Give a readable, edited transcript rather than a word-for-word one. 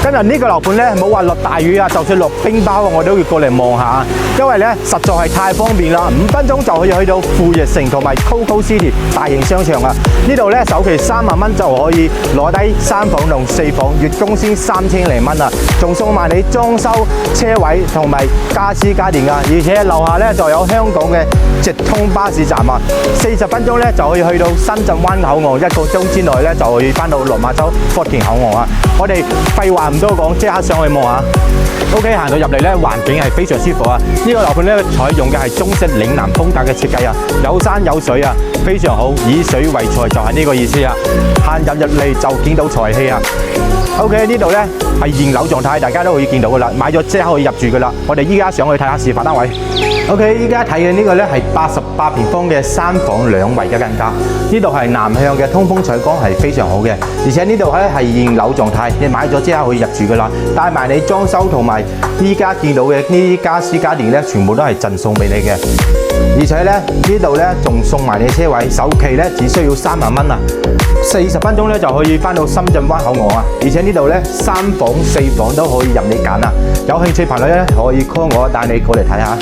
今日呢個樓盤咧，冇話落大雨啊，就算落冰雹啊，我都要過嚟望下，因為咧實在係太方便啦，5分鐘就可以去到富逸城同埋 Coco City 大型商場啊！呢度咧首期3萬蚊就可以攞低3房同4房，月供先3000零蚊啊，仲送埋你裝修、車位同埋家私家電啊！而且樓下咧就有香港嘅直通巴士站啊，40分鐘咧就可以去到深圳灣口岸，1個鐘之內咧就可以翻到落馬洲福田口岸啊！我哋廢話唔多講，即刻上去望下。OK， 行到入嚟咧，環境係非常舒服啊！呢個樓盤咧採用嘅係中式嶺南風格嘅設計啊，有山有水啊，非常好，以水為財就係呢個意思啊！行入嚟就見到財氣啊！OK， 呢度咧係現樓狀態，大家都可以見到噶啦，買咗即刻可以入住噶啦。我哋依家上去睇下示範單位。OK， 依家睇嘅呢個咧係88平方嘅3房2衛嘅間隔，呢度係南向嘅通風採光係非常好嘅，而且呢度咧係現樓狀態，你買咗即刻可以入住噶啦，帶埋你裝修同埋依家見到嘅呢啲家私家電咧，全部都係贈送俾你嘅，而且咧呢度咧仲送埋你車位，首期咧只需要3萬蚊啊，40分鐘咧就可以翻到深圳灣口岸啊，而且呢度咧3房4房都可以任你揀啊，有興趣朋友咧可以 call 我帶你過嚟睇下。